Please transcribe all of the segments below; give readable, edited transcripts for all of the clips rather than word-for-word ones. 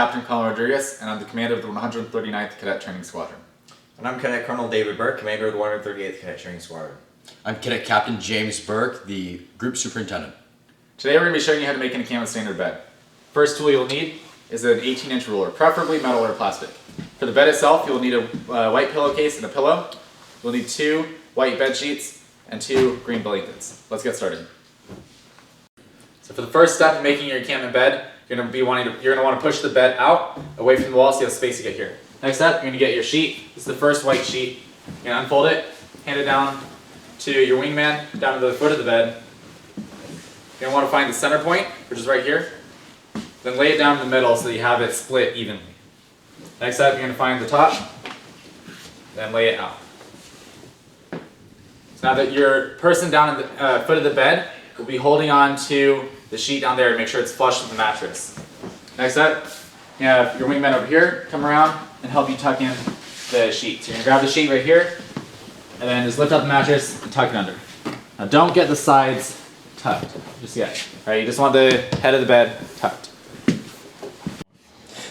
Captain Colin Rodriguez, and I'm the commander of the 139th Cadet Training Squadron. And I'm Cadet Colonel David Burke, commander of the 138th Cadet Training Squadron. I'm Cadet Captain James Burke, the group superintendent. Today we're going to be showing you how to make an Encampment Standard Bed. First tool you'll need is an 18-inch ruler, preferably metal or plastic. For the bed itself, you'll need a white pillowcase and a pillow. You'll need 2 white bed sheets and 2 green blankets. Let's get started. So for the first step in making your encampment bed, you're going to want to push the bed out away from the wall so you have space to get here. Next step, you're going to get your sheet. This is the first white sheet. You're going to unfold it, hand it down to your wingman, down to the foot of the bed. You're going to want to find the center point, which is right here. Then lay it down in the middle so you have it split evenly. Next step, you're going to find the top, then lay it out. So now that your person down at the foot of the bed will be holding on to the sheet down there and make sure it's flush with the mattress. Next up, you have your wingman over here come around and help you tuck in the sheet. So you're going to grab the sheet right here and then just lift up the mattress and tuck it under. Now don't get the sides tucked just yet. All right, you just want the head of the bed tucked.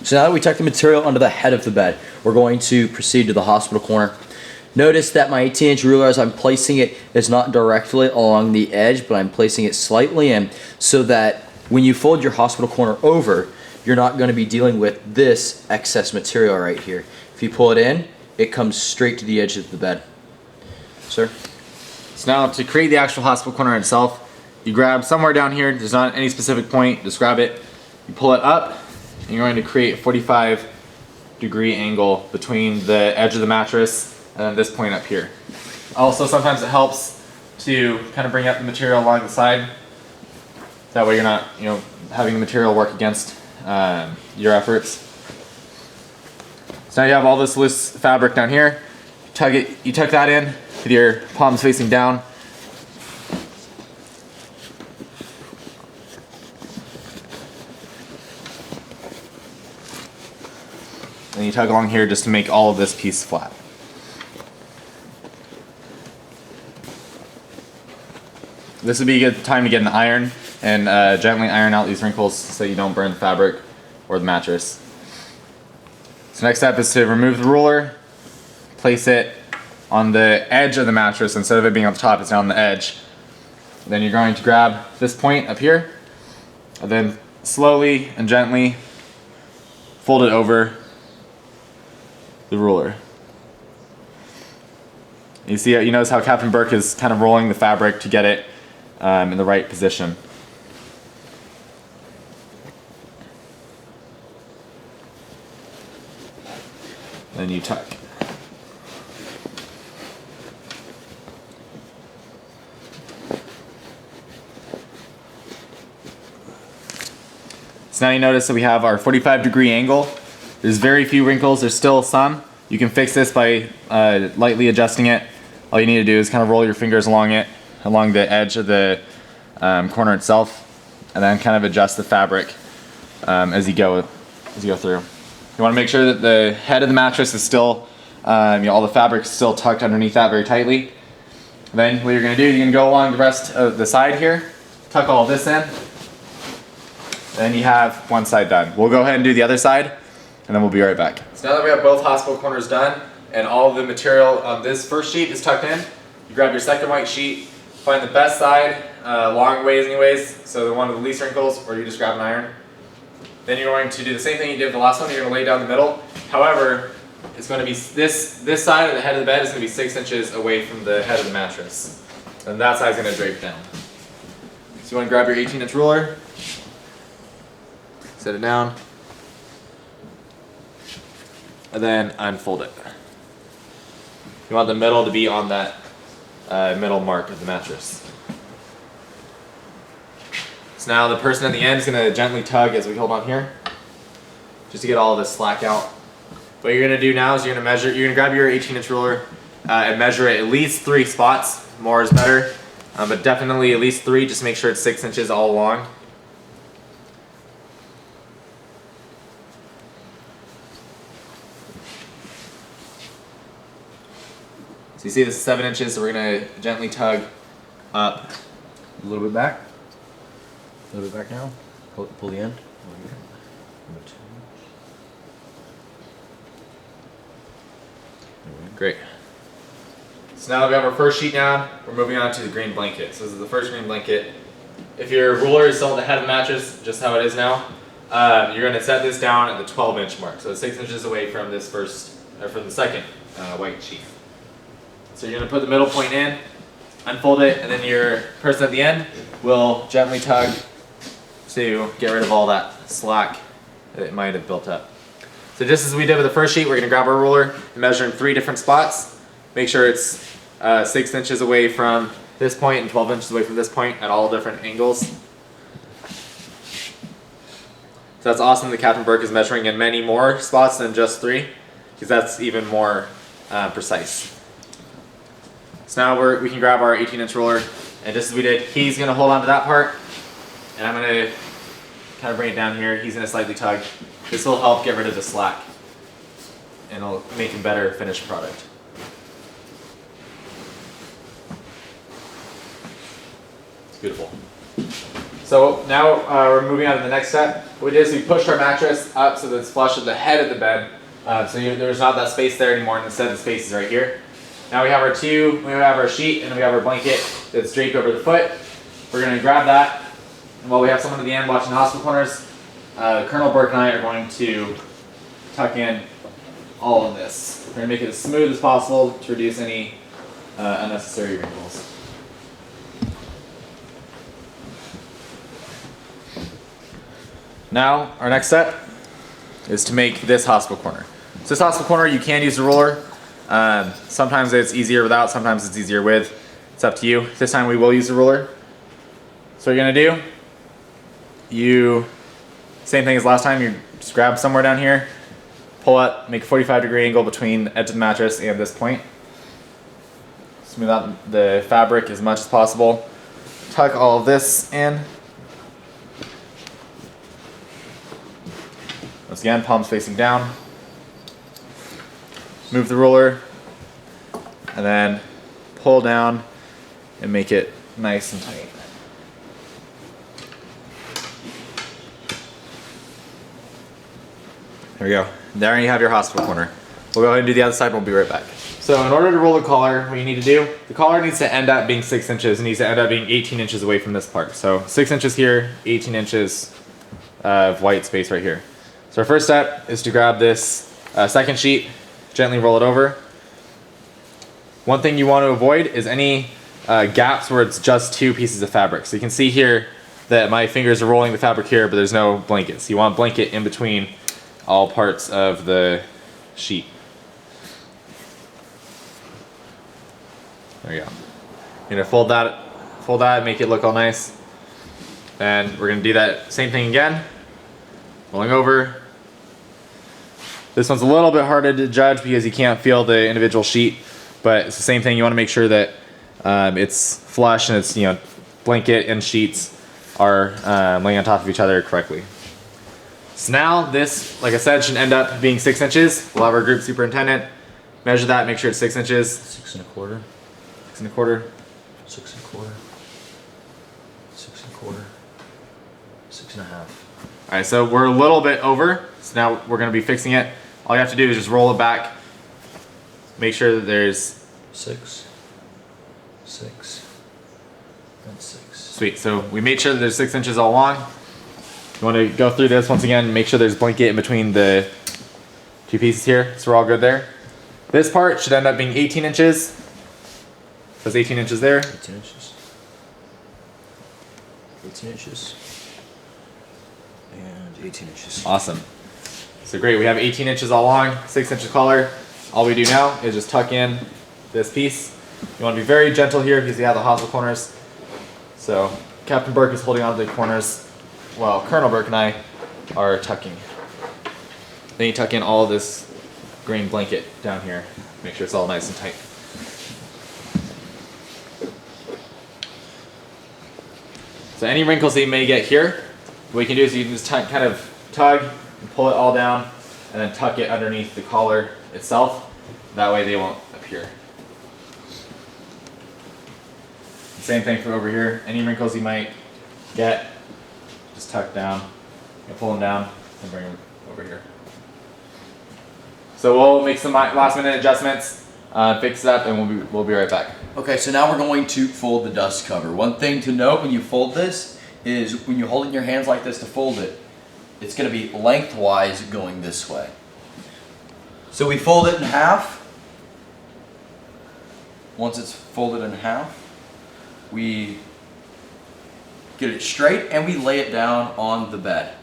So now that we tucked the material under the head of the bed, we're going to proceed to the hospital corner. Notice that my 18-inch ruler, as I'm placing it, is not directly along the edge, but I'm placing it slightly in so that when you fold your hospital corner over, you're not going to be dealing with this excess material right here. If you pull it in, it comes straight to the edge of the bed. Sir? So now to create the actual hospital corner itself, you grab somewhere down here, there's not any specific point, just grab it, you pull it up, and you're going to create a 45-degree angle between the edge of the mattress and then this point up here. Also, sometimes it helps to kind of bring up the material along the side. That way you're not, having the material work against your efforts. So now you have all this loose fabric down here. You tuck that in with your palms facing down. And you tug along here just to make all of this piece flat. This would be a good time to get an iron and gently iron out these wrinkles so you don't burn the fabric or the mattress. So next step is to remove the ruler, place it on the edge of the mattress. Instead of it being on the top, it's down on the edge. Then you're going to grab this point up here and then slowly and gently fold it over the ruler. You notice how Captain Burke is kind of rolling the fabric to get it in the right position. Then you tuck. So now you notice that we have our 45-degree angle. There's very few wrinkles, there's still some. You can fix this by lightly adjusting it. All you need to do is kind of roll your fingers along the edge of the corner itself, and then kind of adjust the fabric as you go through. You want to make sure that the head of the mattress is still, all the fabric is still tucked underneath that very tightly. Then what you're going to do, you're going to go along the rest of the side here, tuck all this in, then you have one side done. We'll go ahead and do the other side, and then we'll be right back. So now that we have both hospital corners done, and all of the material on this first sheet is tucked in, you grab your second white sheet, find the best side, long ways anyways, so the one with the least wrinkles, or you just grab an iron. Then you're going to do the same thing you did with the last one, you're going to lay down the middle. However, it's going to be this side of the head of the bed is going to be 6 inches away from the head of the mattress. And that side's going to drape down. So you want to grab your 18-inch ruler, set it down, and then unfold it. You want the middle to be on that middle mark of the mattress. So now the person at the end is going to gently tug as we hold on here, just to get all of this slack out. What you're going to do now is you're going to grab your 18-inch ruler and measure it at least 3 spots. More is better, but definitely at least 3, just make sure it's 6 inches all along. So you see this is 7 inches, so we're going to gently tug up A little bit back. A little bit back now. Pull the end. Great. So now that we have our first sheet down, we're moving on to the green blanket. So this is the first green blanket. If your ruler is still at the head of the mattress, just how it is now, you're going to set this down at the 12-inch mark. So 6 inches away from this from the second white sheet. So you're going to put the middle point in, unfold it, and then your person at the end will gently tug to get rid of all that slack that it might have built up. So just as we did with the first sheet, we're going to grab our ruler and measure in 3 different spots. Make sure it's 6 inches away from this point and 12 inches away from this point at all different angles. So that's awesome that Captain Burke is measuring in many more spots than just 3, because that's even more precise. So now we can grab our 18-inch ruler, and just as we did, he's going to hold on to that part, and I'm going to kind of bring it down here. He's going to slightly tug. This will help get rid of the slack, and it'll make a better finished product. It's beautiful. So now we're moving on to the next step. What we did is we pushed our mattress up so that it's flush with the head of the bed. There's not that space there anymore, and instead the space is right here. Now we have our sheet, and we have our blanket that's draped over the foot. We're going to grab that, and while we have someone at the end watching the hospital corners, Colonel Burke and I are going to tuck in all of this. We're going to make it as smooth as possible to reduce any unnecessary wrinkles. Now, our next step is to make this hospital corner. So this hospital corner, you can use a ruler. Sometimes it's easier without, sometimes it's easier with. It's up to you. This time we will use a ruler. So what you're going to do, same thing as last time, you just grab somewhere down here, pull up, make a 45-degree angle between the edge of the mattress and this point. Smooth out the fabric as much as possible. Tuck all of this in. Once again, palms facing down. Move the ruler, and then pull down and make it nice and tight. There we go. There you have your hospital corner. We'll go ahead and do the other side and we'll be right back. So in order to roll the collar, what you need to do, the collar needs to end up being 6 inches. It needs to end up being 18 inches away from this part. So 6 inches here, 18 inches of white space right here. So our first step is to grab this second sheet, gently roll it over. One thing you want to avoid is any gaps where it's just 2 pieces of fabric. So you can see here that my fingers are rolling the fabric here, but there's no blanket. So you want a blanket in between all parts of the sheet. There you go. You're gonna fold that, make it look all nice. And we're gonna do that same thing again. Rolling over. This one's a little bit harder to judge because you can't feel the individual sheet, but it's the same thing. You want to make sure that it's flush and it's, blanket and sheets are laying on top of each other correctly. So now this, like I said, should end up being 6 inches. We'll have our group superintendent measure that, make sure it's 6 inches. 6 1/4. 6 1/4. 6 1/4. 6 1/4. 6 1/2. All right, so we're a little bit over. So now we're going to be fixing it. All you have to do is just roll it back. Make sure that there's 6, 6, and 6. Sweet. So we made sure that there's 6 inches all along. You want to go through this once again. Make sure there's blanket in between the 2 pieces here. So we're all good there. This part should end up being 18 inches. There's 18 inches there. 18 inches. 18 inches. And 18 inches. Awesome. So great, we have 18 inches all along, 6 inches collar. All we do now is just tuck in this piece. You want to be very gentle here because you have the hospital corners. So Captain Burke is holding on to the corners while Colonel Burke and I are tucking. Then you tuck in all of this green blanket down here. Make sure it's all nice and tight. So any wrinkles that you may get here, what you can do is you can just kind of tug and pull it all down and then tuck it underneath the collar itself. That way they won't appear. Same thing for over here. Any wrinkles you might get, just tuck down and pull them down and bring them over here. So we'll make some last minute adjustments, fix it up, and we'll be right back. Okay, so now we're going to fold the dust cover. One thing to note when you fold this is when you hold it in your hands like this to fold it, it's going to be lengthwise going this way. So we fold it in half. Once it's folded in half, we get it straight and we lay it down on the bed.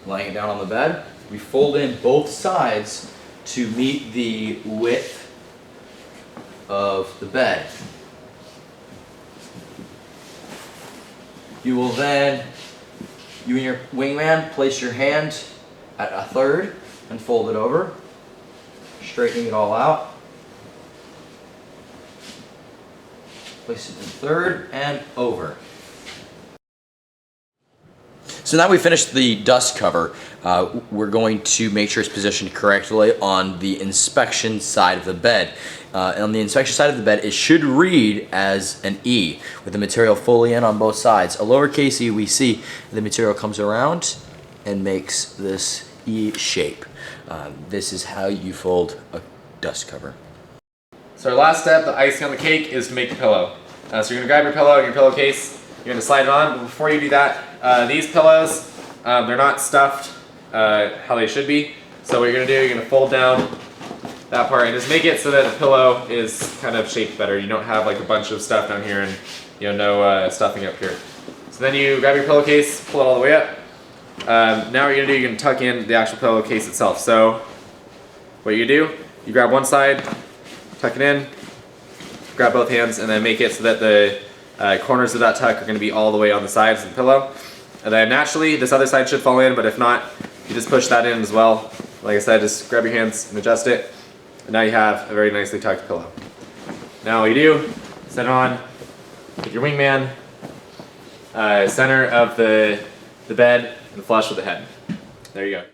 Laying it down on the bed, we fold in both sides to meet the width of the bed. You will then, you and your wingman, place your hand at a third and fold it over, straightening it all out. Place it in third and over. So now we finished the dust cover. We're going to make sure it's positioned correctly on the inspection side of the bed. On the inspection side of the bed, it should read as an E, with the material fully in on both sides. A lowercase e we see the material comes around and makes this E shape. This is how you fold a dust cover. So our last step, the icing on the cake, is to make the pillow. So you're gonna grab your pillow and your pillowcase. You're gonna slide it on, but before you do that, these pillows, they're not stuffed how they should be. So what you're gonna do, you're gonna fold down that part and just make it so that the pillow is kind of shaped better. You don't have like a bunch of stuff down here and no stuffing up here. So then you grab your pillowcase, pull it all the way up. Now what you're gonna do, you're gonna tuck in the actual pillowcase itself. So what you do, you grab one side, tuck it in, grab both hands, and then make it so that the corners of that tuck are going to be all the way on the sides of the pillow. And then naturally, this other side should fall in, but if not, you just push that in as well. Like I said, just grab your hands and adjust it. And now you have a very nicely tucked pillow. Now what you do, set it on with your wingman, center of the bed, and flush with the head. There you go.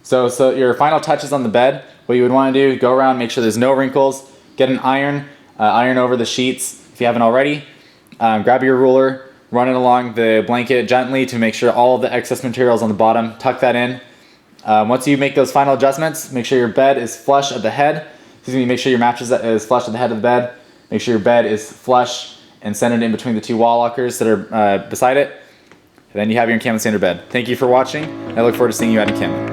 So your final touches on the bed, what you would want to do, go around, make sure there's no wrinkles, get an iron, iron over the sheets if you haven't already. Grab your ruler, run it along the blanket gently to make sure all of the excess material is on the bottom. Tuck that in. Once you make those final adjustments, make sure your bed is flush at the head. Make sure your mattress is flush at the head of the bed. Make sure your bed is flush and centered in between the two wall lockers that are beside it. And then you have your Encampment Standard Bed. Thank you for watching. I look forward to seeing you at Encampment.